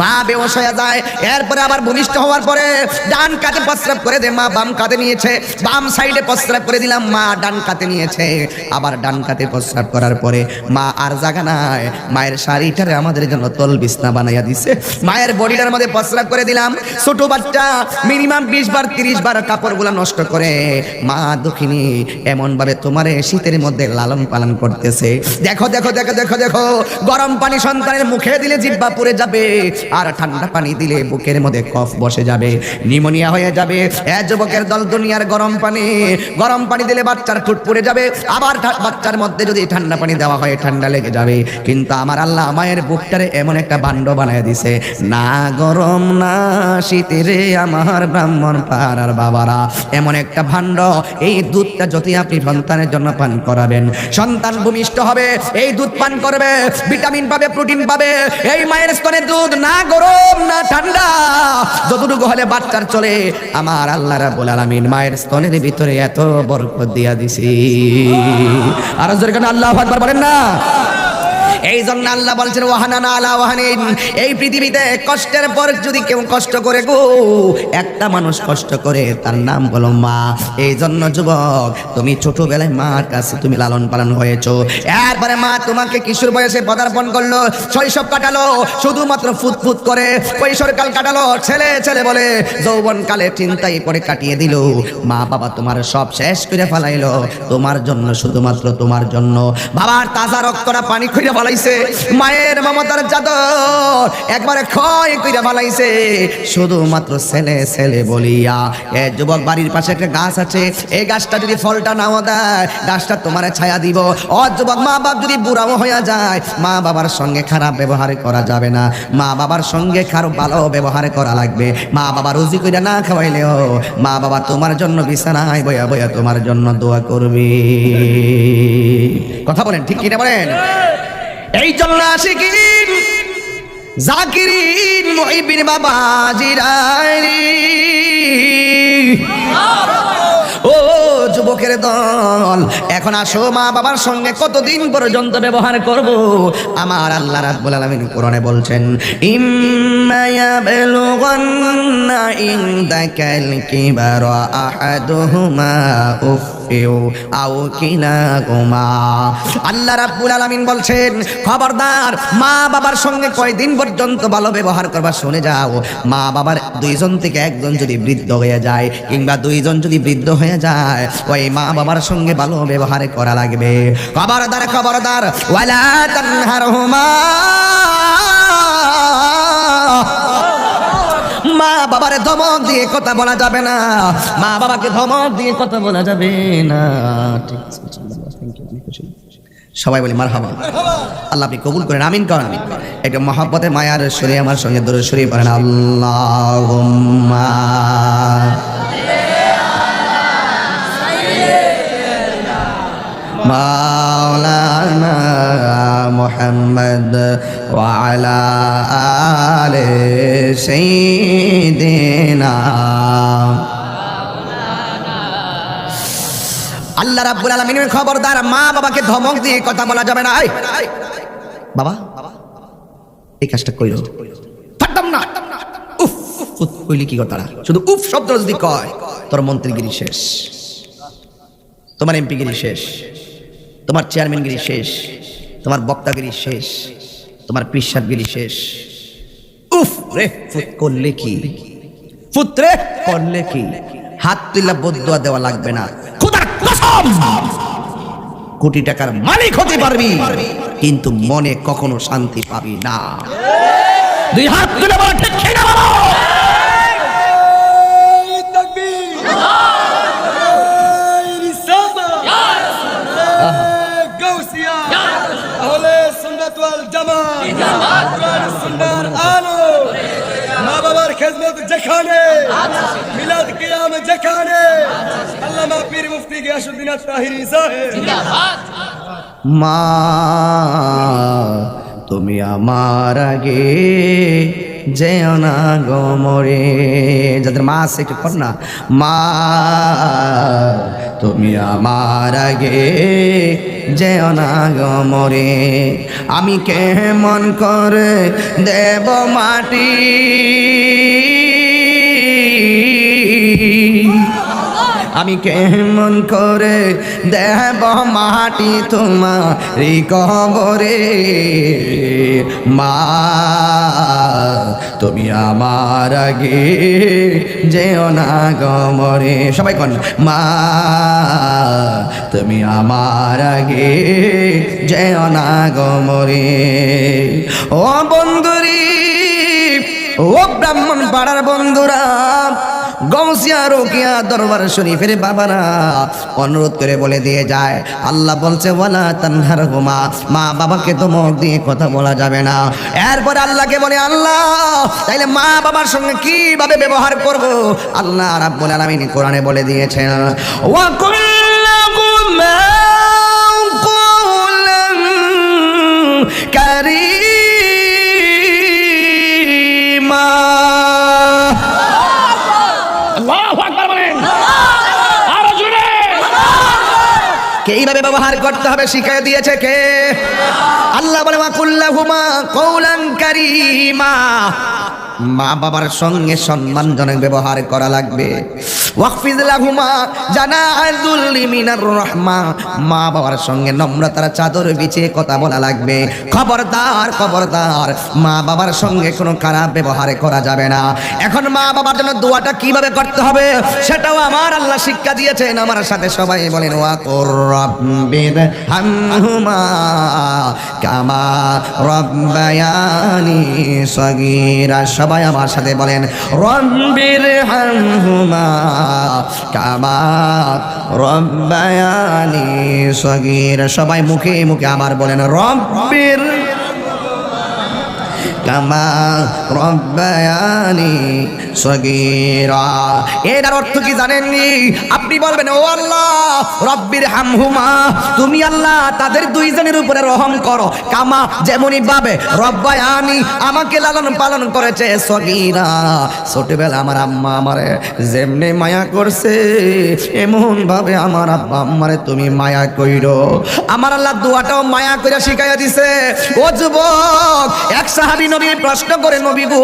মা বেহুশ হয়ে যায়। এরপরে আবার ভূমিষ্ঠ হওয়ার পরে ডান কাতে প্রস্রাব করে দে, মা বাম কাতে নিয়েছে, বাম সাইডে প্রস্রাব করে দিলাম, মা ডান কাতে নিয়েছে, আবার ডান কাতে প্রস্রাব করার পরে মা আর জায়গা নাই, মায়ের শাড়িটারে আমাদের জন্য তল বিছনা বানাইয়া দিছে, মায়ের বডিটার মধ্যে প্রস্রাব করে দিলাম। ছোট বাচ্চা মিনিমাম 20 বার 30 বার কাপড়গুলো নষ্ট করে মা দক্ষিণী এমন ভাবে তোমারে শীতের মধ্যে লালন পালন করতেছে। দেখো দেখো দেখো দেখো দেখো, গরম পানি সন্তানের মুখে দিলে জিহ্বা পুড়ে যাবে, আর ঠান্ডা পানি দিলে বুকের মধ্যে কফ বসে যাবে, নিউমোনিয়া হয়ে যাবে। এ যুবকের দল, দুনিয়ার গরম পানি দিলে বাচ্চার ঠোঁট পুড়ে যাবে, আবার বাচ্চার মধ্যে যদি ঠান্ডা পানি দেওয়া হয় ঠান্ডা লেগে যাবে। কিন্তু আমার আল্লাহ মায়ের বুকটারে এমন একটা ভাণ্ড বানায় দিছে, না গরম না শীতের আমার ব্রাহ্মণ পাড়ার বাবারা, এমন একটা ভাণ্ড। এই দুধটা যদি আপনি সন্তানের জন্য পান করাবেন, সন্তান ভূমিষ্ঠ হবে, এই দুধ পান করবে, ভিটামিন পাবে, প্রোটিন পাবে। এই মায়ের স্তনের দুধ না গরম না ঠান্ডা, যতটুকু হলে বাচ্চার চলে। আমার আল্লাহ রাব্বুল আলামিন মায়ের স্তনের ভিতরে এত বরকত দিয়া দিছি। আর জোরে কেন আল্লাহু আকবার বলেন না? এই জন্য আল্লাহ বলছেন ওয়াহানানা আলা ওয়াহানিন, এই পৃথিবীতে কষ্টের পর যদি কেউ কষ্ট করে গো, একটা মানুষ কষ্ট করে, তার নাম হলো মা। এই জন্য যুবক, তুমি ছোটবেলায় মার কাছে তুমি লালন পালন হয়েছো, এরপরে মা তোমাকে কিশোর বয়সে পদার্পণ করলো, শৈশব কাটালো শুধুমাত্র ফুটফুট করে, কৈশোরকাল কাটালো ছেলে ছেলে বলে, যৌবনকালে চিন্তায় পড়ে কাটিয়ে দিল। মা বাবা তোমার সব শেষ করে ফেলাইলো তোমার জন্য, শুধুমাত্র তোমার জন্য। বাবার তাজা রক্তটা পানি খুঁজে ফেলাইছে, মায়ের মমতার চাদর একবারে ক্ষয় কইরা ফেলাইছে, শুধুমাত্র ছেলে ছেলে বলিয়া। এ যুবক, বাড়ির পাশে একটা গাছ আছে, এই গাছটা যদি ফলটা নাও দেয়, গাছটা তোমার ছায়া দিব। ও যুবক, মা বাপ যদি বুড়াও হয়ে যায়, মা বাবার সঙ্গে খারাপ ব্যবহার করা যাবে না, মা বাবার সঙ্গে খারাপ ভালো ব্যবহার করা লাগবে। মা বাবা রুজি কইরা না খাওয়াইলেও মা বাবা তোমার জন্য বিছানায় বয়া বয়া তোমার জন্য দোয়া করবে। কথা বলেন ঠিক কিনা বলেন? এই জন্য আশিকিন জাকিরিন মুহিবিন বাবা জিরাইনি, ও যুবকের দল, এখন আসো মা বাবার সঙ্গে কতদিন পর্যন্ত ব্যবহার করব? আমার আল্লাহ রাব্বুল আলামিন কোরআনে বলছেন, ইম্মা ইয়াবলুগান্না ইনদাকাল কিবারা আহাদুহুমা উফিউ আও কিলাহুমা। আল্লাহ রাব্বুল আলামিন বলছেন, খবরদার, মা বাবার সঙ্গে কয়দিন পর্যন্ত ভালো ব্যবহার করবা শুনে যাও। মা বাবার দুইজন থেকে একজন যদি বৃদ্ধ হয়ে যায়, কিংবা দুইজন যদি বৃদ্ধ হয়ে যায়, ওই মা বাবার সঙ্গে ভালো ব্যবহার করা লাগবে। খবরদার খবরদার, ওয়ালা তানহারহুমা, মা বাবার ধমক দিয়ে কথা বলা যাবে না, মা বাবাকে ধমক দিয়ে কথা বলা যাবে না। ঠিক আছে, সবাই বলি মারহাবা। আল্লাহ আপনি কবুল করেন, আমিন করেন। একটা মহব্বতে মায়ার সুরে আমার সঙ্গে দরুদ শরীফ পড়েন, আল্লাহুম্মা মাওলানা মুহাম্মদ ওয়া আলা আলি সাইয়্যিদিনা। আল্লাহ রাব্বুল আলামিনের খবরদার, মা বাবাকে ধমক দিয়ে কথা বলা যাবে না। বাবা এই কাজটা কইরো, পারতাম না, উফ উফ কইলি কি কথা, শুধু উফ শব্দ যদি কয়, তোর মন্ত্রীগিরি শেষ, তোমার এমপিগিরি শেষ, তোমার চেয়ারম্যানগিরি শেষ, তোমার বক্তাগিরি শেষ, তোমার পিসাবগিরি শেষ। উফ রে, ফুত করলে কি, ফুত রে করলে কি, হাত তুইলা বদদুয়া দেওয়া লাগবে না। খোদার কসম, কোটি টাকার মালিক হতে পারবি, কিন্তু মনে কখনো শান্তি পাবি না। দুই হাত তুলে বলা ঠিক কিনা বলো? মা বাবার খেদমত যেখানে, মিলাদ কিয়াম যেখানে, আল্লামা পীর মুফতি গিয়াসউদ্দিন তাহিরি সাহেব। মা তুমি আমার আগে যেও না গো মরে, যাদের মা আছে একটু কর না, মা তুমি আমার আগে যেও না গো মরে। আমি কেমন করে দেব মাটি, আমি কেমন করে দেব মাটি তোমারই কবরে। মা তুমি আমার আগে যেও না গো মরে। সবাই কোন মা তুমি আমার আগে যেও না গো মরে। ও বন্ধুরি, ও ব্রাহ্মণ পাড়ার বন্ধুরা, গৌসিয়া রোকিয়া দরবার শরীফের বাবারা অনুরোধ করে বলে দিয়ে যায়, আল্লাহ বলছে ওয়ালা তানহারহুমা, মা বাবাকে তো মুখ দিয়ে কথা বলা যাবে না। এরপর আল্লাহকে বলে, আল্লাহ তাইলে মা বাবার সঙ্গে কিভাবে ব্যবহার করব? আল্লাহ রাব্বুল আলামিন কোরআনে বলে দিয়েছেন, ওয়া কুল্লাহুমা কুলান কারীমা। এইভাবে ব্যবহার করতে হবে শিখিয়ে দিয়েছে কে? আল্লাহ বলে ওয়া কুল্লাহুমা কওলান কারীমা, মা বাবার সঙ্গে সম্মানজনক ব্যবহার করা লাগবে। ওয়াকফিজ লাহুমা জানাযুল্লি মিনার রাহমা, মা বাবার সঙ্গে নম্রতার চাদর বিছিয়ে কথা বলা লাগবে। খবরদার খবরদার, মা বাবার সঙ্গে কোনো খারাপ ব্যবহার করা যাবে না। এখন মা বাবার জন্য দোয়াটা কিভাবে করতে হবে সেটাও আমার আল্লাহ শিক্ষা দিয়েছেন। আমার সাথে সবাই বলেন, ওয়া কুর রাব্বিরহামহুমা কামা রাব্বায়ানি সগীরা। সবাই আমার সাথে বলেন, রাব্বিরহামহুমা কামা রাব্বায়ানি সগীরা। সবাই মুখে মুখে আবার বলেন, রব্বির কামা রব্বায়ানি সগীরা। এর অর্থ কি জানেননি? আপনি বলবেন, ও আল্লাহ রব্বির হামহুমা, তুমি আল্লাহ তাদের দুইজনের উপরে রহম করো, কামা যেমনই ভাবে রব্বায়ানি আমাকে লালন পালন করেছে, সগীরা ছোটবেলা আমার আম্মা আমারে যেমনি মায়া করছে এমন ভাবে আমার আব্বা আম্মারে তুমি মায়া কইরো। আমার আল্লাহ দোয়াটাও মায়া কইরা শিখাইয়া দিছে। ও যুবক, এক সাহাবী নবী প্রশ্ন করে, নবী গো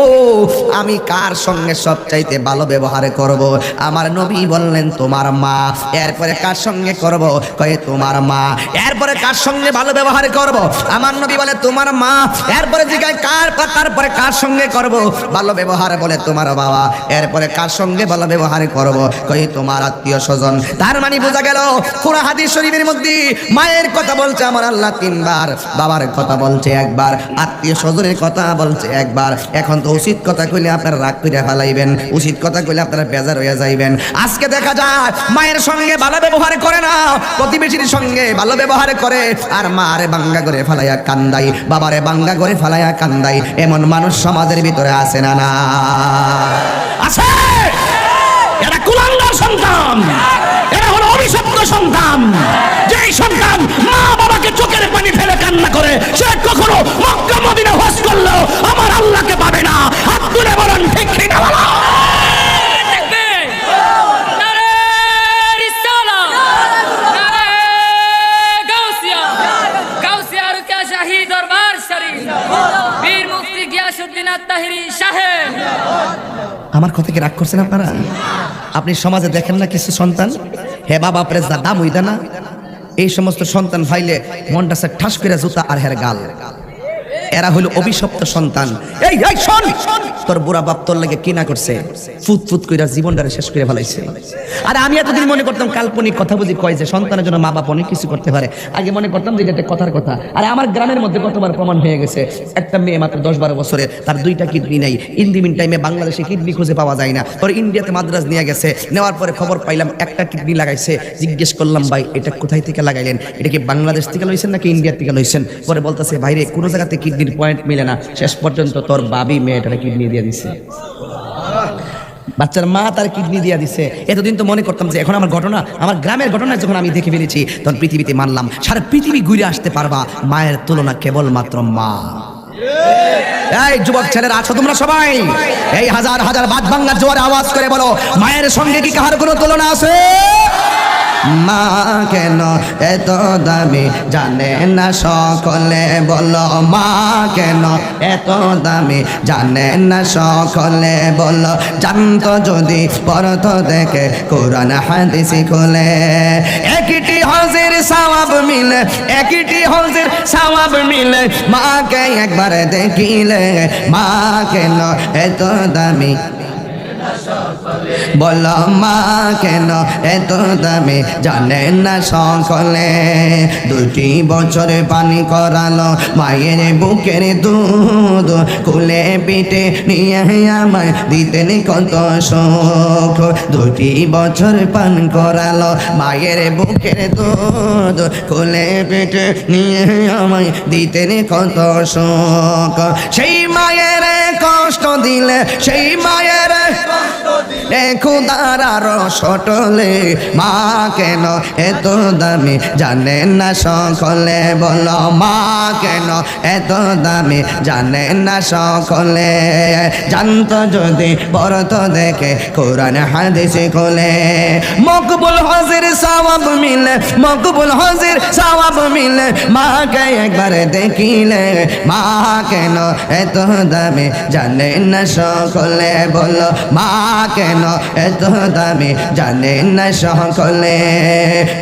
আমি কার সঙ্গে সবচাইতে ভালো ব্যবহার করব? আমার নবী বললেন তোমার মা। এরপরে কার সঙ্গে করব? কয়ে তোমার মা। এরপরে কার সঙ্গে ভালো ব্যবহার করব? আমার নবী বলে তোমার মা। এরপরে জিজ্ঞাসা কার, তারপরে কার সঙ্গে করব ভালো ব্যবহার? বলে তোমার বাবা। এরপরে কার সঙ্গে ভালো ব্যবহার করব? কয়ে তোমার আত্মীয় স্বজন। তার মানে বোঝা গেল কোরআন হাদিস শরীফের মধ্যে মায়ের কথা বলছে আমার আল্লাহ তিনবার, বাবার কথা বলছে একবার, আত্মীয় স্বজনের কথা বলছে একবার। এখন তো উচিত কথা কইলে আপনারা রাগ করে ফেলাইবেন, উচিত কথা কইলে আপনারা বেজার হয়ে যাইবেন। আজকে দেখা যায় মায়ের সঙ্গে ভালো ব্যবহার করে না, প্রতিবেশীর সঙ্গে ভালো ব্যবহার করে, আর মারে বাঙ্গা করে ফেলাইয়া কান্দাই, বাবারে বাঙ্গা করে ফেলাইয়া কান্দাই। এমন মানুষ সমাজের ভিতরে আছে না? না আছে। এরা কুলাঙ্গার সন্তান, এরা হলো অভিশপ্ত সন্তান। যেই সন্তান মা বাবাকে চোখের পানি ফেলে কান্না করে, সে কখনো মক্কা মদিনা হজ করলেও আমার আল্লাহকে পাবে না। হাত তুলে বলেন ঠিক ঠিক না? বলো আমার কথা কি রাগ করছেন আপনারা? আপনি সমাজে দেখেন না কিছু সন্তান, হে বাবা প্রেসদা দাম হইতা না, এই সমস্ত সন্তান ভাইলে মনটা সে ঠাস করে জুতা আর হের গাল। এরা হইল অভিশপ্ত সন্তান। এই এই শোন, তোর বুড়া বাপ তোর লাগে কি না করছে, ফুট ফুট কইরা জীবনটারে শেষ করে ফেলাইছে। আর আমি এতদিন মনে করতাম কাল্পনিক কথা বুঝি কয় যে সন্তানের জন্য মা বাপ অনেক কিছু করতে পারে। আগে মনে করতাম যে এটা কথার কথা। আর আমার গ্রামের মধ্যে কতবার প্রমাণ হয়ে গেছে, একটা মেয়ে মাত্র 10-12 বছরে, তার 2টা কিডনি নাই। ইন দি মিন টাইমে বাংলাদেশে কিডনি খুঁজে পাওয়া যায় না। ওর ইন্ডিয়াতে মাদ্রাজ নিয়ে গেছে, নেওয়ার পরে খবর পাইলাম একটা কিডনি লাগাইছে। জিজ্ঞেস করলাম ভাই এটা কোথায় থেকে লাগাইলেন, এটা কি বাংলাদেশ থেকে লইছেন নাকি ইন্ডিয়া থেকে লইছেন? পরে বলতেছে ভাইরে কোনো জায়গাতে কিডনির পয়েন্ট মিলে না, শেষ পর্যন্ত তোর বাবি মেয়েটারে কিডনি দিয়ে দিছে। বাচ্চার মা তার কিডনি দিয়ে দিছে। এতদিন তো মনে করতাম যে এখন আমার ঘটনা, আমার গ্রামের ঘটনা যখন আমি দেখে ফেলেছি তখন পৃথিবীতে মানলাম সারা পৃথিবী ঘুরে আসতে পারবা, মায়ের তুলনা কেবলমাত্র মা। এই যুবক ছেলেরা আছো তোমরা সবাই, এই হাজার হাজার বাদ ভাঙ্গার জোয়ারে আওয়াজ করে বলো, মায়ের সঙ্গে কি কাহার কোনো তুলনা আছে? মা কেন এত দামি জানে না সকলে, বলো মা কেন এত দামি জানে না সকলে, বলো জানতো যদি পড়তো দেখে কোরআন হাদিস খুলে। একটি হজের সওয়াব মিলে, একটি হজের সওয়াব মিলে, মাকে একবার দেখিলে মা কেন এত দামি, বলো মা কেন এত দামি জানে না সকলে। 2টি বছর পানি করালো মায়ের বুকের দুধ, কুলে পিঠে নিয়ে আমায় দিতেন কত সুখ। 2টি বছর পান করালো মায়ের বুকের দুধ, কুলে পিঠে নিয়ে আমায় দিতেন কত সুখ। সেই মায়ের কষ্ট দিলে, সেই মায়ের খোদার আরো সটলে, মা কেন এত দামি জানে না সকলে, বলো মা কেন এত দামি জানে না সকলে। জানতো যদি পড়তো দেখে কোরআন হাদিস খুলে। মকবুল হজের সওয়াব মিলে, মকবুল হজের সওয়াব মিলে, মাকে একবার দেখিলে মা কেন এত দামি জানে না সকলে, বলো মা কেন এত দামি জানে না সকলে।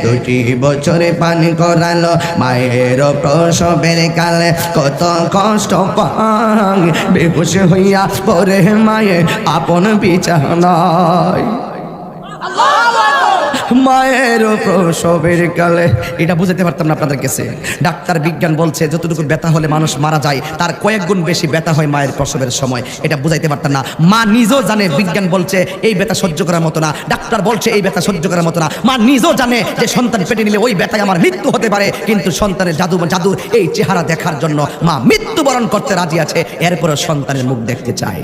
2টি বছরে পানি করালো মায়ের প্রসবের কালে, কত কষ্ট পাই বেহুশ হইয়া পরে মায়ে আপন বিছানায়। মায়ের প্রসবের কালে, এটা বুঝাতে পারতাম না আপনাদের কাছে। ডাক্তার বিজ্ঞান বলছে যতটুকু ব্যথা হলে মানুষ মারা যায় তার কয়েক গুণ বেশি ব্যথা হয় মায়ের প্রসবের সময়, এটা বুঝাইতে পারতাম না। মা নিজেও জানে, বিজ্ঞান বলছে এই ব্যথা সহ্য করার মতো না, ডাক্তার বলছে এই ব্যথা সহ্য করার মতো না। মা নিজেও জানে যে সন্তান পেটে নিলে ওই ব্যথায় আমার মৃত্যু হতে পারে, কিন্তু সন্তানের জাদুর এই চেহারা দেখার জন্য মা মৃত্যুবরণ করতে রাজি আছে, এরপরে সন্তানের মুখ দেখতে চায়।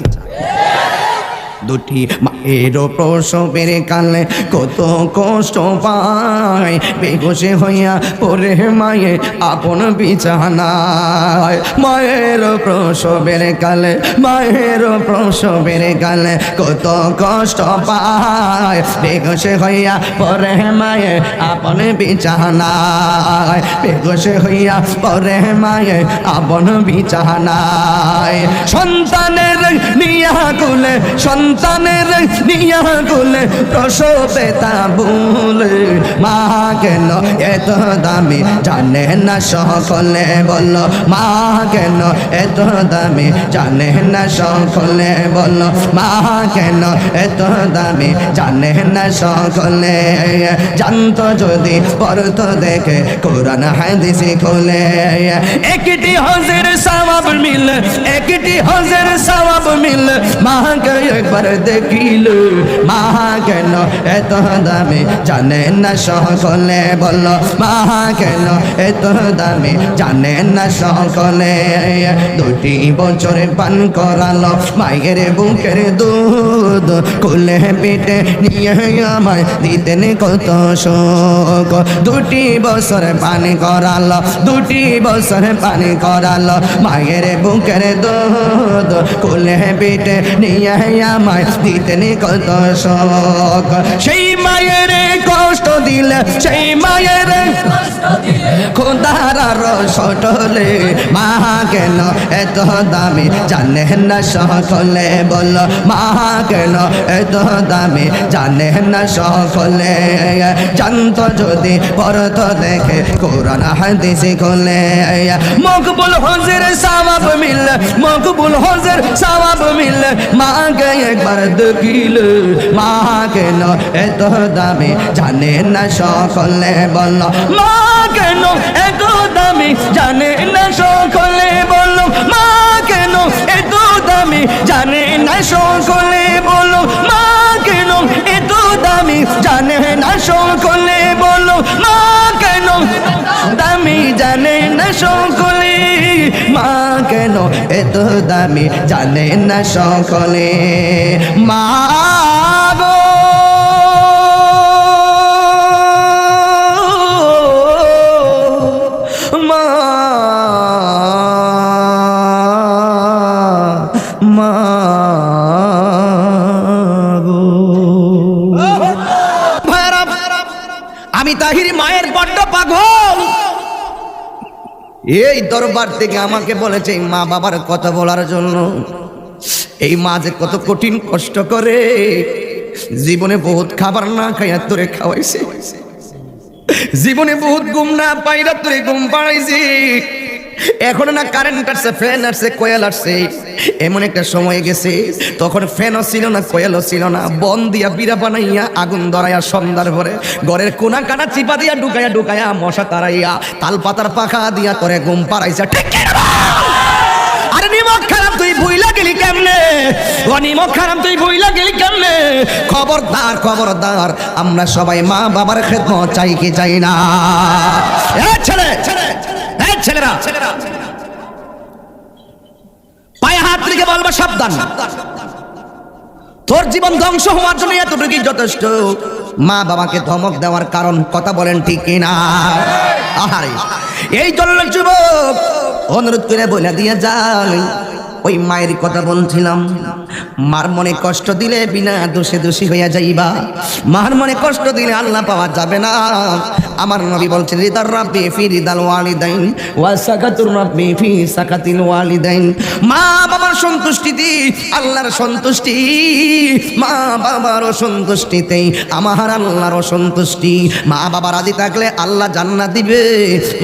2টি মায়ের প্রসবের কালে কত কষ্ট পায় বেহুশ হইয়া পরে মায়ে আপন বিছানায়। মায়ের প্রসবের কালে, মায়ের প্রসবের কালে কত কষ্ট পায় বেহুশ হইয়া পরে মায়ে আপন বিছানায়, বেহুশ হইয়া পরে মায়ে আপন বিছানায়। সন্তানের নিয়া কুলে, সন্তানের নিয়া কুলে প্রসবে তা ভুলে, মা কেন এত দামি জানে না সকলে, বলো মা কেন এত দামি জানে না সকলে, বলো মা কেন এত দামি জানে না সকলে। জানতো যদি পড়তো দেখে কোরআন হাদিস খুলে। একটি হজের সওয়াব মিলে, একটি হজের সওয়াব মিলে, মাকে একবার দেখিলে মা কেন এত দামি জানে না সকলে, বলো মা কেন এত দামি জানে না সকলে। 2টি বছর পান করালো মায়ের বুকের দুধ, কোলে পিঠে নিয়ে আমায় দিতেন কত সুখ। 2টি বছর পান করালো, 2টি বছর পান করালো মায়ের বুকের দুধ, কোলে পিঠে নিয়ে আমায় দিতেন কত সুখ। সেই মায়ের কষ্ট দিলে, সেই মায়ের খোদার আরো সটলে, মা কেন এত দামি জানে না সকলে, বলো মা কেন এত দামি জানে না সকলে। জানতো যদি পড়তো দেখে কোরআন হাদিস খুলে। মকবুল হজের সওয়াব মিলে, মকবুল হজের সওয়াব মিলে, মাকে একবার দেখিলে মা কেন এত দামি জানে না সকলে, বলো মা কেন এত দামি জানে না সকলে, বলো মা কেন এত দামি জানে না সকলে, বলো মা কেন এত দামি জানে না সকলে, বলো মা কেন দামি জানে না সকলে, মা কেন এত দামি জানে না সকলে। মা গো মা, মা গো। আমি তাহিরি মায়ের বড্ড পাগল। এই দরবার থেকে আমাকে বলেছে এই মা বাবার কথা বলার জন্য। এই মা যে কত কঠিন কষ্ট করে, জীবনে বহুত খাবার না খাইয়া তোরে খাওয়াইছে, জীবনে বহুত ঘুম না পাইরা তোরে ঘুম পাড়াইছি। এখন না কারেন্ট আসছে, ফ্যান আসছে, কোয়েল আসছে, এমন একটা সময় গেছে তখন ফ্যানও ছিল না, কোয়েলও ছিল না। বন দিয়া বিড়া বানাইয়া আগুন ধরাইয়া সন্ধ্যার পরে ঘরের কোনা কানা চিপা দিয়া ঢুকাইয়া ঢুকাইয়া মশা তাড়াইয়া তাল পাতার পাখা দিয়া করে ঘুম পাড়াইছে। ঠিক কি না? আরে নিমক খারাপ তুই ভুইলা গেলি কেমনে? ও নিমক খারাপ তুই ভুইলা গেলি কেমনে? খবরদার খবরদার, আমরা সবাই মা বাবার খেদমত চাই কি চাই না? ছেলেরা পায়ে হাত রেখে বলবা সাবধান, তোর জীবন ধ্বংস হওয়ার জন্য এতটুকুই যথেষ্ট। মা বাবাকে ধমক দেওয়ার কারণ কথা বলেন ঠিক কিনা? আহারে এই জন্য যুবক অনুরোধ করে বলে দিয়ে যাই, ওই মায়ের কথা বলছিলাম, মার মনে কষ্ট দিলে বিনা দোষে দোষী হইয়া যাইবা। মার মনে কষ্ট দিলে আল্লাহ পাওয়া যাবে না। আমার নবী বলছেন রিদার রাব্বি ফি রিদাল ওয়ালিদাইন ওয়া সাকাতুর রাব্বি ফি সাকাতিল ওয়ালিদাইন। মা বাবার সন্তুষ্টিতে আল্লাহর সন্তুষ্টি, মা বাবার সন্তুষ্টিতেই আমার আল্লাহর সন্তুষ্টি। মা বাবা রাজি থাকলে আল্লাহ জান্নাত দিবে,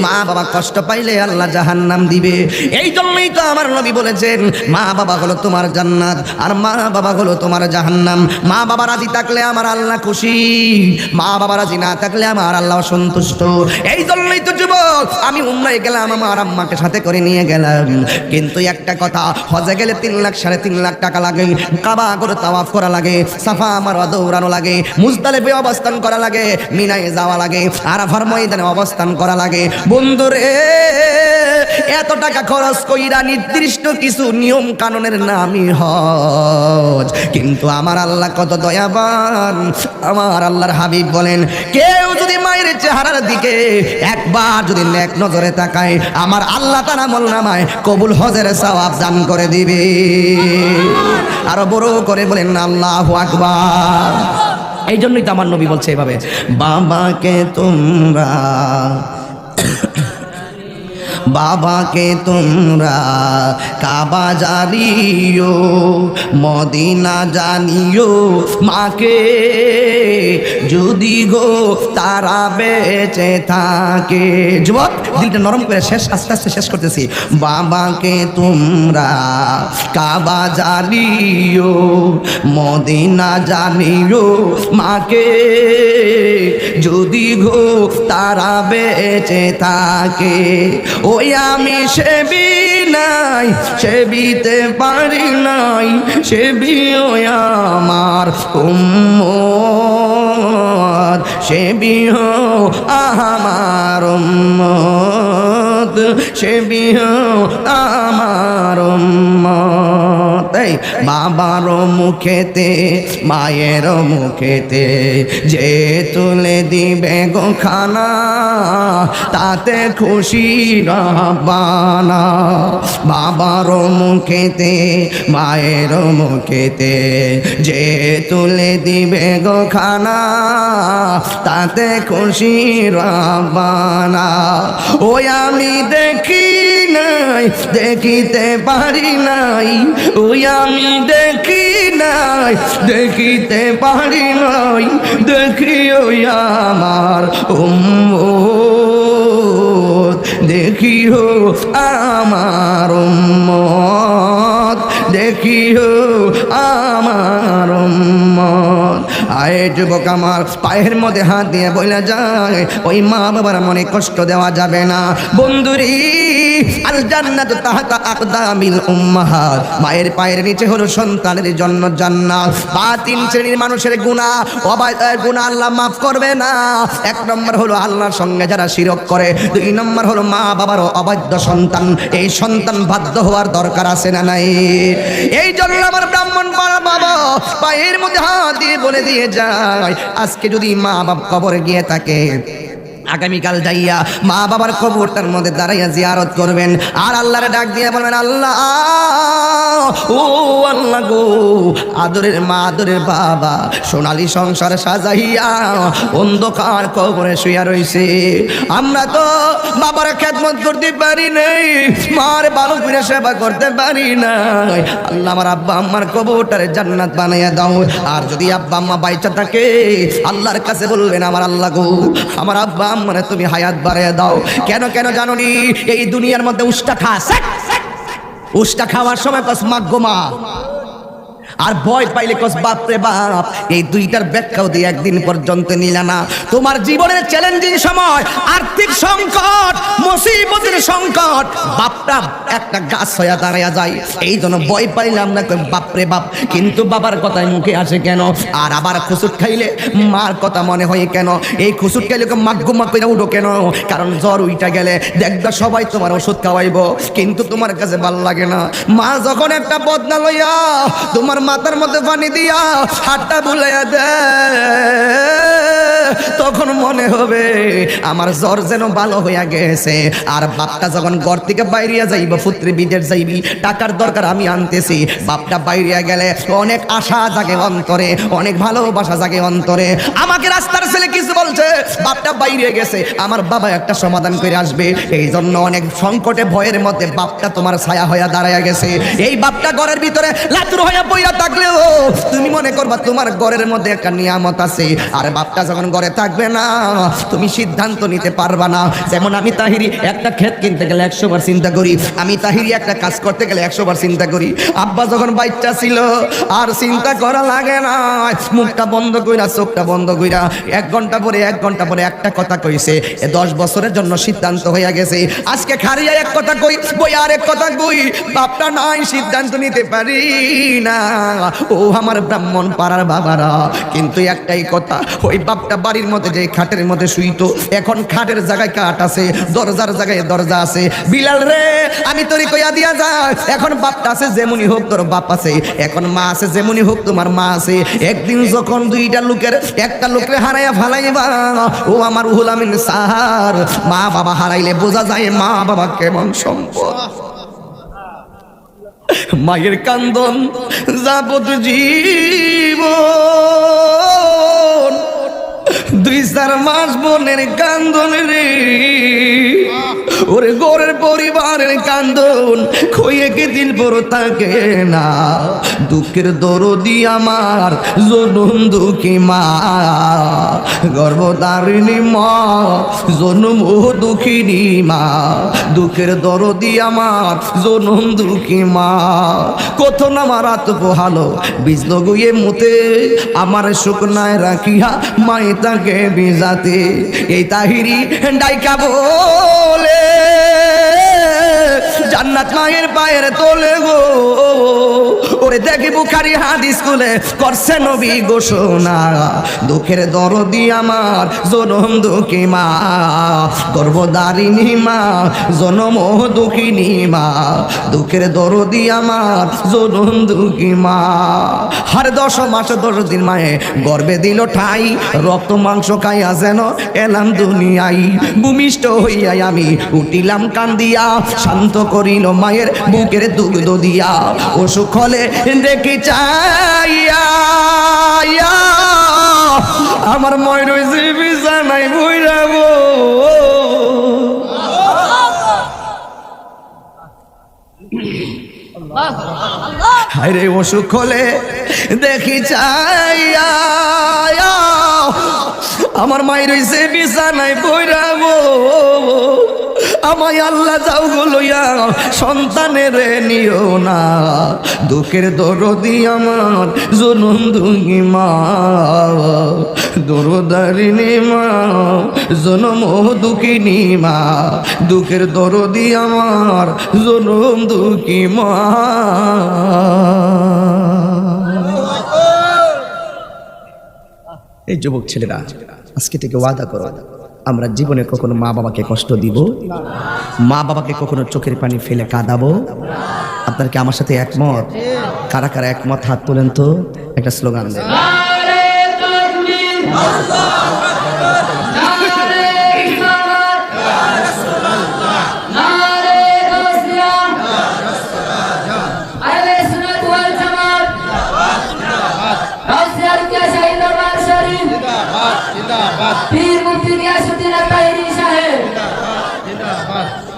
মা বাবা কষ্ট পাইলে আল্লাহ জাহান্নাম দিবে। এই জন্যই তো আমার নবী বলেছেন মা বাবা হলো তোমার জান্নাত আর মা বাবা হলো তোমার জাহান্নাম। মা বাবা রাজি থাকলে আমার আল্লাহ খুশি, মা বাবা রাজি না থাকলে আমার আল্লাহ সন্তুষ্ট। এই জন্যই তো যুবক আমি উমরায় গেলাম, আমার আম্মাকে সাথে করে নিয়ে গেলাম, কিন্তু একটা কথা, হজে গেলে 3 লাখ 3.5 লাখ টাকা লাগে, কাবা করে তাওয়াফ করা লাগে, সাফা মারওয়া দৌড়ানো লাগে, মুজদালিফায় অবস্থান করা লাগে, মিনায় যাওয়া লাগে, আরাফার ময়দানে অবস্থান করা লাগে। বন্ধুরে এত টাকা খরচ কইরা নির্দিষ্ট কিছু নিয়ম কানুনের নামই হজ, কিন্তু আমার আল্লাহ কত দয়াবান। আমার আল্লাহর হাবিব বলেন কেউ যদি মায়ের চেহারার দিকে একবার যদি নেক নজরে তাকায়, আমার আল্লাহ তার আমলনামায় কবুল হজের সওয়াব দান করে দিবে। আরো বড় করে বলেন আল্লাহু আকবার। এই জন্যই তো আমার নবী বলছে এভাবে, বাবাকে তোমরা বাবাকে তোমরা কাবা জানিও, মদিনা জানিও, মাকে যদি গো তারা বেঁচে থাকে। যুবক দিলটা নরম করে শেষ আস্তে আস্তে শেষ করতেছি। বাবাকে তোমরা কাবা জানিও, মদিনা জানিও, মাকে যদি গো তারা বেঁচে থাকে। ওই আমি সেবি নাই, সেবিতে পারি নাই, সেবি ওই আমার উম্মত, সেবি হো আমার উম্মত, সেবি হো আমার উম্মত। এই বাবার মুখেতে মায়ের মুখেতে যে তুলে দিবে গো খানা, তাতে খুশি রাব্বানা। বাবার মুখেতে মায়ের মুখেতে যে তুলে দিবে গো খানা, তাতে খুশি রাব্বানা। ওই আমি দেখি নাই, দেখিতে পারি নাই, ওই আমি দেখি নাই, দেখিতে পারি নাই, দেখি ওই আমার উম্মত, দেখিও আমার উম্মত, দেখিও আমার উম্মত। আয় যুবক আমার পায়ের মধ্যে হাত দিয়ে বলে যায়, ওই মা বাবার মনে কষ্ট দেওয়া যাবে না। বন্ধুরি আল জান্নাতু তাহতা আকদামিল উম্মাহাত, মায়ের পায়ের নিচে হলো সন্তানের জন্য জান্নাত। 3 শ্রেণীর মানুষের গুনাহ গুনাহ আল্লাহ মাফ করবে না। 1 নম্বর হলো আল্লাহর সঙ্গে যারা শিরক করে, 2 নম্বর হলো মা বাবার অবাধ্য সন্তান। এই সন্তান বাধ্য হওয়ার দরকার আছে না নাই? এই জন্য আমার ব্রাহ্মণ বাবা পায়ের মধ্যে হাত দিয়ে বলে দিয়ে যায়, আজকে যদি মা বাপ কবরে গিয়ে থাকে, আগামীকাল যাইয়া মা বাবার কবরটার মধ্যে দাঁড়াইয়া জিয়ারত করবেন আর আল্লাহরে ডাক দিয়ে বলবেন আল্লাহ ও আল্লাহ গো আদরের মা আদরের বাবা সোনালী সংসার সাজাইয়া অন্ধকার কবরে শুইয়া রইছে আমরা তো বাবার খেদমত করতে পারি নাই মার ভালো করে সেবা করতে পারি নাই আল্লাহ আমার আব্বা আম্মার কবরটারে জান্নাত বানাইয়া দাও আর যদি আব্বা আম্মা বাইচা থাকে আল্লাহর কাছে বলবেন আমার আল্লাহ গো আমার আব্বা আম্মারে তুমি হায়াত বাড়াইয়া দাও কেন কেন জানো নি এই দুনিয়ার মধ্যে উষ্টা খাওয়ার সময় কস মাগমা আর ভয় পাইলে কস বাপ রে বাপ এই দুইটার ব্যাখ্যাও দিয়ে একদিন পর্যন্ত নিলা না তোমার জীবনের চ্যালেঞ্জিং সময় আর্থিক সংকট মুসিবতের সংকট বাপটা একটা গাছ হয়ে দাঁড়ায়া যায় এই জন্য ভয় পাইলাম না বাপ রে বাপ কিন্তু বাবার কথায় মুখে আসে কেন আর আবার খুসুট খাইলে মার কথা মনে হয় কেন এই খুসুট খাইলে মাগগুমা কইরা উঠো কেন কারণ জ্বর উইটা গেলে দেখবা সবাই তোমার ওষুধ খাওয়াইবো কিন্তু তোমার কাছে ভালো লাগে না মা যখন একটা বদনা লইয়া তোমার মাথার মধ্যে পানি দিয়া হাতটা বুলাইয়া দে তখন মনে হবে আমার জ্বর যেন ভালো হইয়া গেছে আর বাপটা যখন ঘর থেকে বাইরিয়া যাইব পুত্রী বিদেশ যাইবি টাকার দরকার আমি আনতেছি বাপটা বাইরিয়া গেলে অনেক আশা জাগে অন্তরে অনেক ভালোবাসা জাগে অন্তরে আমাকে রাস্তার ছেলে কিছু বলছে বাপটা বাইরে গেছে আমার বাবা একটা সমাধান করে আসবে এই জন্য অনেক সংকটে ভয়ের মধ্যে বাপটা তোমার ছায়া হইয়া দাঁড়াইয়া গেছে এই বাপটা ঘরের ভিতরে লাতুর হইয়া বইরা থাকলেও তুমি মনে করবা তোমার ঘরের মধ্যে একটা নিয়ামত আছে আর বাপটা যখন ঘরে থাকবে না তুমি সিদ্ধান্ত নিতে পারবা না যেমন আমি তাহিরি একটা ক্ষেত কিনতে গেলে 100 বার চিন্তা করি আমি তাহিরি একটা কাজ করতে গেলে 100 বার চিন্তা করি আব্বা যখন বাচ্চা ছিল আর চিন্তা করা লাগে না মুখটা বন্ধ কইরা চোখটা বন্ধ কইরা 1 ঘন্টা পরে একটা কথা কইছে 10 বছরের জন্য সিদ্ধান্ত হইয়া গেছে আজকে খারিয়া এক কথা কই বই আর এক কথা কই বাপটা নাই সিদ্ধান্ত নিতে পারি না ও আমার ব্রাহ্মণ পাড়ার বাবারা কিন্তু একটাই কথা ওই বাপটা বাড়ির মধ্যে যে খাটের মধ্যে শুইতো এখন খাটের জায়গায় কাঠ আছে দরজার জায়গায় দরজা আছে বিলাল রে আমি তোরে কইয়া দিয়া যা এখন বাপটা আছে যেমনি হোক তোর বাপ আছে এখন মা আছে যেমনি হোক তোমার মা আছে একদিন যখন দুইটা লোকের একটা লোকরে হারাইয়া ফালাইবা ও আমার রুহুল আমিন স্যার মা বাবা হারাইলে বোঝা যায় মা বাবা কেমন সম্পদ মায়ের কান্দন যাবত জীবন 2-4 মাস বোনের কান্দন রে ওরে গোরের পরিবারের কান্দন খইয়ে কে দিন বড় থাকে না দুঃখের দরদি আমার জনম দুঃখী মা গর্ভধারিণী মা জনম দুঃখিনী মা দুঃখের দরদি আমার জনম দুঃখী মা কত না মারাত পোহালো বিজল গুয়ে মুতে আমার শুকনায় রাখিয়া মাই তাকে বিজাতে এই তাহিরি ডাইকা বলে জান্নাত মায়ের পায়ের তোলে গো ওরে দেখি বুখারী হাদিস খুলে করছে নবী ঘোষণা দুঃখের দরদি আমার জনম দুঃখী মা গর্ভধারিণী মা জনম দুঃখিনী মা দুঃখের দরদি আমার জনম দুঃখী মা হার 10 মাস 10 দিন মায়ে গর্ভে দিল ঠাই রক্ত মাংস খাইয়া যেন এলাম দুনিয়ায় ভূমিষ্ঠ হইয়া আমি উঠিলাম কান্দিয়া শান্ত করিল মায়ের বুকের দুগ্ধ দিয়া অসুখ হলে দেখি চাইয়া আমার ময় রয়েছে বিছানায় বইরাবো হায়রে অসুখ হলে দেখি চাইয়া আমার মায়ের রয়েছে বিছানায় বইরাবো আমায় আল্লাহ যাও গো লইয়া সন্তানের নিও না দুঃখের দরদি আমার জনম দুঃখী মা দরদারিণী মা জনম দুঃখিনী মা দুঃখের দরদি আমার জনম দুঃখী মা এই যুবক ছেলেরা আজকে থেকে ওয়াদা করো আমরা জীবনে কখনো মা বাবাকে কষ্ট দিব মা বাবাকে কখনো চোখের পানি ফেলে কাঁদাবো আপনার কি আমার সাথে একমত কারা কারা একমত হাত তোলেন তো একটা স্লোগান দেন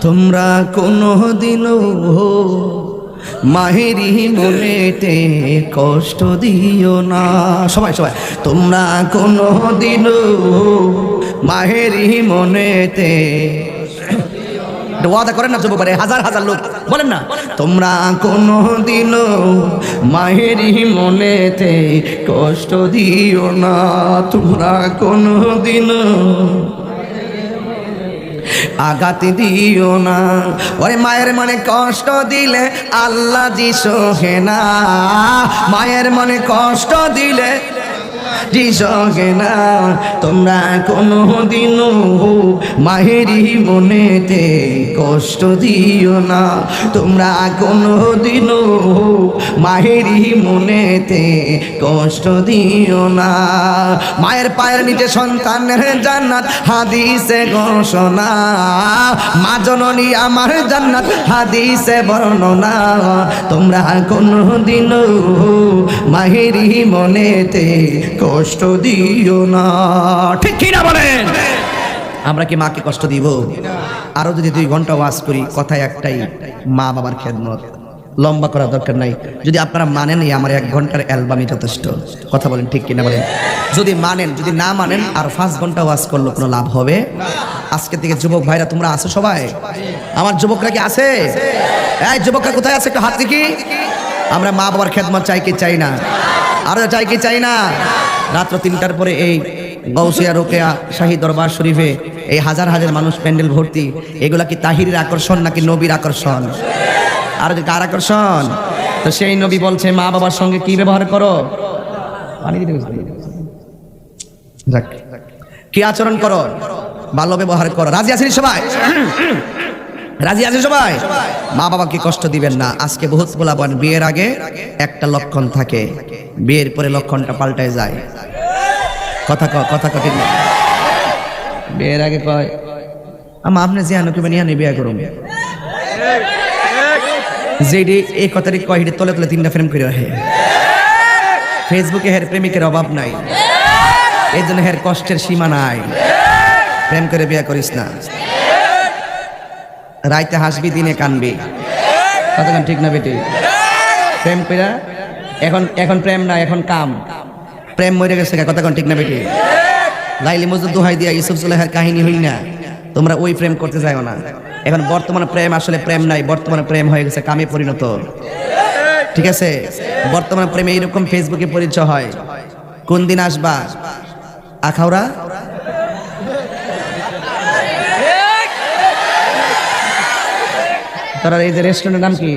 তোমরা কোনো দিনও মাহেরি মনেতে কষ্ট দিও না। সবাই সবাই, তোমরা কোনো দিনও মাহেরি মনেতে ওয়াদা করেন না যুবক, হাজার হাজার লোক বলেন না, তোমরা কোনো দিনও মাহেরি মনেতে কষ্ট দিও না, তোমরা কোনো দিনও আঘাত দিও না। ওরে মায়ের মনে কষ্ট দিলে আল্লাহ জি সহে না, মায়ের মনে কষ্ট দিলে জি সহে না। তোমরা কোনো দিনও মাহেরি মনেতে কষ্ট দিও না, তোমরা কোনো দিনও মাহেরি মনেতে কষ্ট দিও না। মায়ের পায়ের নিচে সন্তানের জান্নাত হাদিসে ঘোষণা, মা জননী আমার জান্নাত হাদিসে বর্ণনা। তোমরা কোনো দিনও মাহেরি মনেতে কষ্ট দিও না। ঠিক কি না বলেন? আমরা কি মাকে কষ্ট দিব? আরো যদি 2 ঘন্টা ওয়াজ করি, কথায় একটাই, মা বাবার খেদমত। লম্বা করা দরকার নাই। যদি আপনারা মানেন এই আমার 1 ঘন্টার অ্যালবামই যথেষ্ট। কথা বলেন ঠিক কিনা বলেন? যদি মানেন, যদি না মানেন আর 5 ঘন্টা ওয়াজ করলে কোনো লাভ হবে? আজকে থেকে যুবক ভাইরা তোমরা আছো সবাই? আমার যুবকরা কি আছে? এই যুবকরা কোথায় আছে? একটু হাত দেখি। আমরা মা বাবার খেদমত চাই কি চাই না? আরো চাই কি চাই না? রাত্র 3টার পরে এই গৌসিয়া রোকেয়া শাহী দরবার শরীফে এই হাজার হাজার মানুষ প্যান্ডেল ভর্তি, এগুলা কি তাহিরের আকর্ষণ নাকি নবীর আকর্ষণ? আর কার আকর্ষণ? তো সেই নবী বলছে মা বাবার সঙ্গে কি ব্যবহার করো, কি আচরণ করো, ভালো ব্যবহার করো। রাজি আছেন সবাই? রাজি আছেন সবাই? মা বাবাকে কষ্ট দিবেন না। আজকে বহুত বলাবান বিয়ের আগে একটা লক্ষণ থাকে, বিয়ের পরে লক্ষণটা পাল্টায় যায়। কথা ঠিক না? বিয়ের আগে কয় আমা আপনি যে আনুকে নিয়ে আনি বিয়ে করুন, যেটি এই কথাটি কয় হিটে তলে তলে 3টা ফ্রেম করে রাখে। ফেসবুকে হের প্রেমিকের অভাব নাই, এই জন্য হের কষ্টের সীমা নাই। প্রেম করে বিয়ে করিস না, রাইতে হাসবি দিনে কানবি। কতক্ষণ ঠিক না বেটি? প্রেম করে এখন প্রেম না, এখন কাম। প্রেম মরে গেছে, কতক্ষণ ঠিক না বেটি? লাইলি মজদুর দোহাই দিয়া ইউসুফ জুলাইহার কাহিনী হই না, তোমরা ওই প্রেম করতে যাও না। এখন বর্তমানে প্রেম আসলে প্রেম নাই, বর্তমানে প্রেম হয়ে গেছে কামে পরিণত। ঠিক আছে? বর্তমানে প্রেমে এইরকম ফেসবুকে পরিচয় হয়। কোন দিন আসবা আখাউড়া? তারা এই যে রেস্টুরেন্টের নাম কি?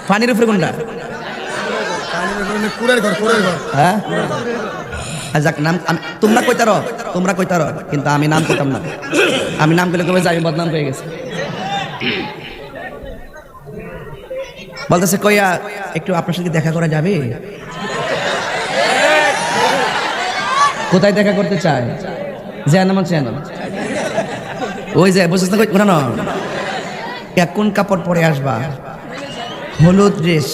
পানির উপরে কোনটা? হ্যাঁ যাক, নাম তোমরা কইতারো, কিন্তু আমি নাম কইতাম না। আমি নাম করলে কবে যাই বদনাম হয়ে গেছে। বলতেছে কইয়া একটু আপনার সাথে দেখা করা যাবে? কোথায় দেখা করতে চায়? ওই যে বুঝতে না, কোন কাপড় পরে আসবা? হলুদ ড্রেস,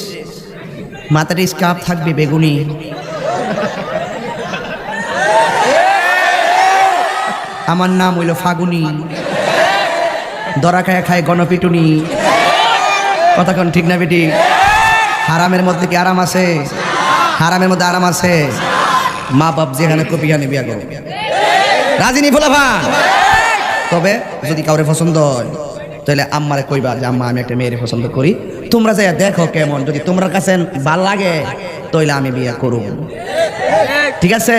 মাথায় স্কার্ফ থাকবে বেগুনি। আমার নাম হইল ফাগুনি, দরা খায় খায় গণপিটুনি। কতক্ষণ ঠিক না বেটি? হারামের মধ্যে কি আরাম আছে? হারামের মধ্যে আরাম আছে? মা বাপ যেখানে কপিখানে বিয়া করো, রাজিনী ফোলাফা। তবে যদি কাউরে পছন্দ হয় তাহলে আম্মারে কইবা যে আম্মা আমি একটা মেয়ের পছন্দ করি, তোমরা যাই দেখো কেমন, যদি তোমার কাছে ভাল লাগে তাহলে আমি বিয়ে করব। ঠিক আছে?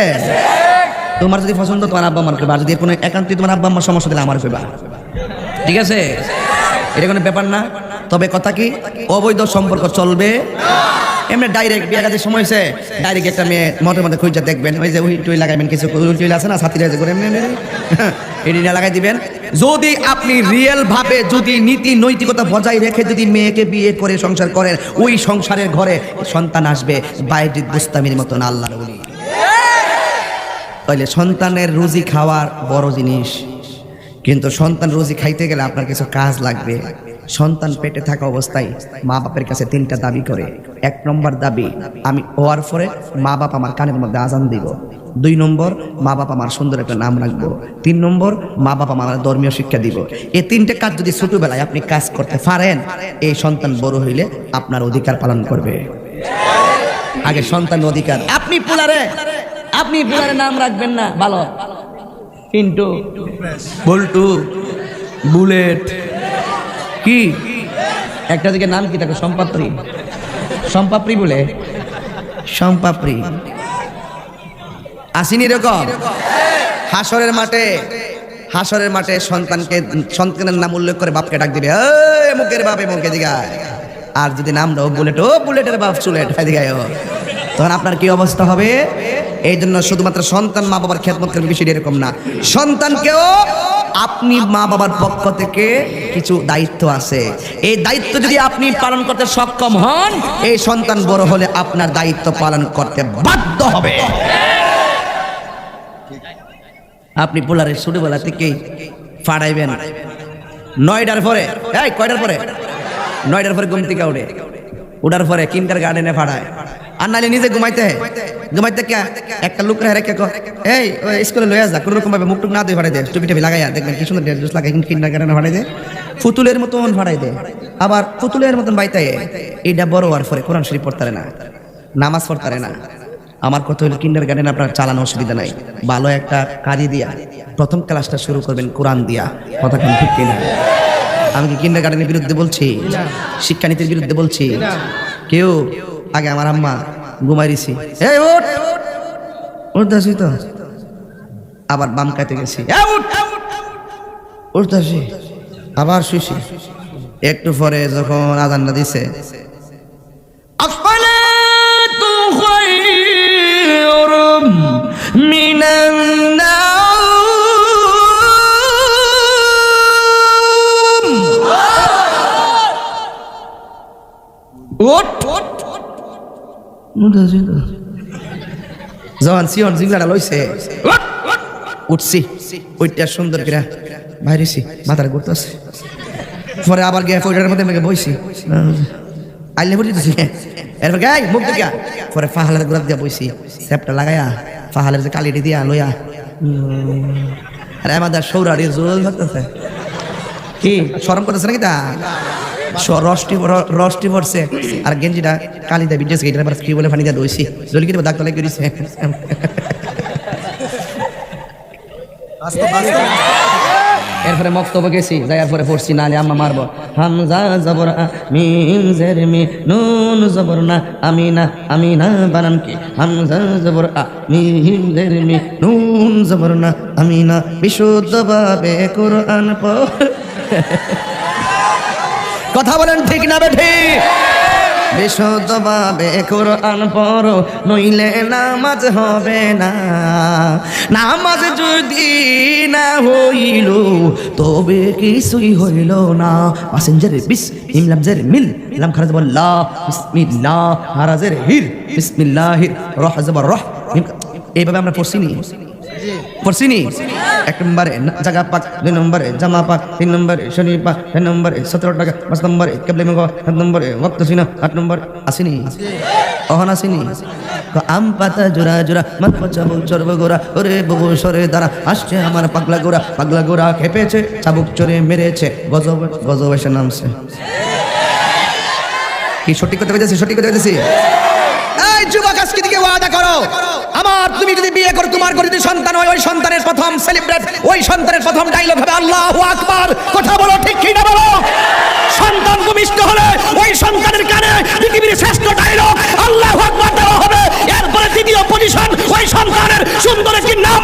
তোমার যদি পছন্দ তোমার আব্বা আম্মার কইবা, যদি কোনো একান্তই তোমার আব্বা আম্মার সমস্যা দিলে আমার কইবা। ঠিক আছে? এটা কোনো ব্যাপার না। তবে কথা কি, অবৈধ সম্পর্ক চলবে। এমনি ডাইরেক্ট বিয়ে কাজের সময় হয়েছে, ডাইরেক্ট একটা মেয়ে মতের মধ্যে খুঁজে দেখবেন, ওই যে উইল টুইল লাগাইবেন, কিছু উইল টুইল আছে না ছাত্রীরা যে করে এটি না লাগাই দিবেন। যদি আপনি রিয়েল ভাবে যদি নীতি নৈতিকতা বজায় রেখে যদি মেয়েকে বিয়ে করে সংসার করেন, ওই সংসারের ঘরে সন্তান আসবে বাইজিদ বুস্তামির মতন আল্লাহর ওলি। তাহলে সন্তানের রুজি খাওয়ার বড় জিনিস, কিন্তু সন্তান রুজি খাইতে গেলে আপনার কিছু কাজ লাগবে। সন্তান পেটে থাকা অবস্থায় মা বাপের কাছে 3টা দাবি করে। 1 নম্বর দাবি, আমি হওয়ার পরে মা বাপ আমার কানের মধ্যে আজান দিব। 2 নম্বর, মা বাপ আমার সুন্দর একটা নাম রাখবো। 3 নম্বর, মা বাপ আমার ধর্মীয় শিক্ষা দিব। এই 3টে কাজ যদি ছোটবেলায় আপনি কাজ করতে পারেন, এই সন্তান বড় হইলে আপনার অধিকার পালন করবে। আগে সন্তান অধিকার। আপনি পুলারে নাম রাখবেন না ভালো, পিন্টু, বল্টু, বুলেট, কি একটা দিকে নাম কি থাকে, সম্পাপ্রি বলে, সম্পাপ্রি আসেনি এরকম। হাসরের মাঠে সন্তানের নাম উল্লেখ করে বাপকে ডাক দিবে, এই মুখের বাপে মুখে দিগায়। আর যদি নাম দাও বুলেট, ও বুলেটের বাপ চুলেট দিগায়, তখন আপনার কি অবস্থা হবে? এই জন্য শুধুমাত্র সন্তান মা বাবার খেদমত করবে বিষয়টা এরকম না, সন্তানকেও আপনি মা বাবার পক্ষ থেকে কিছু দায়িত্ব আছে। এই দায়িত্ব যদি আপনি পালন করতে সক্ষম হন, এই সন্তান বড় হলে আপনার দায়িত্ব পালন করতে বাধ্য হবে। আপনি পোলারের ছোটবেলা থেকেই ফাড়াইবেন 9টার পরে, এই কয়টার পরে? 9টার পরে ঘুম থেকে উঠার পরে কিন্ডারগার্টেনে ফাড়ায়। আর নাইলে নিজে ঘুমাইতে কে একটা লোক রেখে এই স্কুলে লইয়া যা, কোনো রকম ভাবে মুখ টুক না দিয়ে ফাড়াই দেয়, টুপি টুপি লাগাইয়া দেখবেন কি সুন্দর ড্রেস লাগাই কিন্ডারগার্টেনে ফাড়াই দেয়, পুতুলের মতন ফাড়াই দেয়। আবার পুতুলের মতন বাইতে এইটা বড় হওয়ার পরে কোরআন শরীফ পড়তারে না, নামাজ পড়তারে না। আমার কথা হলো কিন্ডারগার্টেন আপনার চালানো অসুবিধা নাই, ভালো একটা কারি দিয়া প্রথম ক্লাসটা শুরু করবেন কোরআন দিয়া। কথা কোন ঠিক কিনা? আমি কি কিন্ডারগার্টেনের বিরুদ্ধে বলছি, শিক্ষানীতির বিরুদ্ধে বলছি? কেউ আগে আমার আম্মা ঘুমাইছি, এই উঠতেছি তো, আবার বাম কাটে গেছি, উঠতেছি আবার শুইছি। একটু পরে যখন আজানটা দিছে, যখন সিয়ন জিংলাটা লইছে উঠছি, ওইটা সুন্দর করে বাইরেছি, মাথাটা ঘুরতেছে। পরে আবার গিয়ে ওইটার মধ্যে আমাকে বইছি, আইলে পড়ে দিতেছি, এরপর গাই মুখ দিকা, পরে ফাহালের গোড়া দিয়া বইছি, স্যাপটা লাগাইয়া ফাহালের যে কালিটি দিয়া লইয়া, আরে আমাদের সৌরাড়ির জোর ধরতেছে। কি শরম করতেছে নাকি? তা রসটি পড়ছে আর গেঞ্জিটা কালিদা বিদ্যেছে, এটা আবার কি বলে পানি দিয়ে দইছি, জলকি দাগ তলাই করেছে। এরপরে মক্তব্য গেছি, যাইয়ার পরে পড়ছি, নালে আম্মা মারবো। হামজা জবর আ মিম জের মি নুন জবর না আমিনা আমিনা বানান কি? হামজা জবর আ মিম জের মি নুন জবর না আমিনা, বিশুদ্ধভাবে কোরআন পড়। কথা বলেন ঠিক না বেঠি? বিশুদ্ধভাবে কোরআন পড়ো, নইলে নামাজ হবে না। নামাজ যদি না হইল তবে কিছুই হইল না। পাসেঞ্জারে বিস ইমলাম জের মিল ইলাম খারাজ বল্লা বিসমিল্লাহ হারাজের হির বিসমিল্লাহির রহ জবর রহ। এইভাবে আমরা পড়ছিনি? 1 নম্বরে জাগা পাক, 2 নম্বরে জামা পাক, 3 নম্বরে শনি পাক, 4 নম্বরে 17 টাকা, 5 নম্বরে কেবলে মেঘ, 7 নম্বরে ওয়াক্ত সিনা, 8 নম্বর আসেনি? অহন আসেনি? আম পাতা জোড়া জোড়া মাথা চাবুক চড়ব গোড়া, ওরে ববু সরে দাঁড়া, আসছে আমার পাগলা গোড়া খেপেছে, চাবুক চড়ে মেরেছে, গজব এসে নামছে। কি সঠিক কথা বলতেছি? এই যুবক, আজকে দিকে ওয়াদা করো, আমার তুমি যদি বিয়ে করো, তোমার যদি সন্তান হয়, ওই সন্তানের প্রথম সেলিব্রেট, ওই সন্তানের প্রথম ডায়লগ হবে আল্লাহু আকবার। কথা বলো ঠিক কি না বলো? সন্তান ভূমিষ্ঠ হলে ওই সন্তানের কানে পৃথিবীর শ্রেষ্ঠ ডায়লগ আল্লাহু আকবার দেওয়া হবে। এরপরে দ্বিতীয় পজিশন, ওই সন্তানের সুন্দর একটি নাম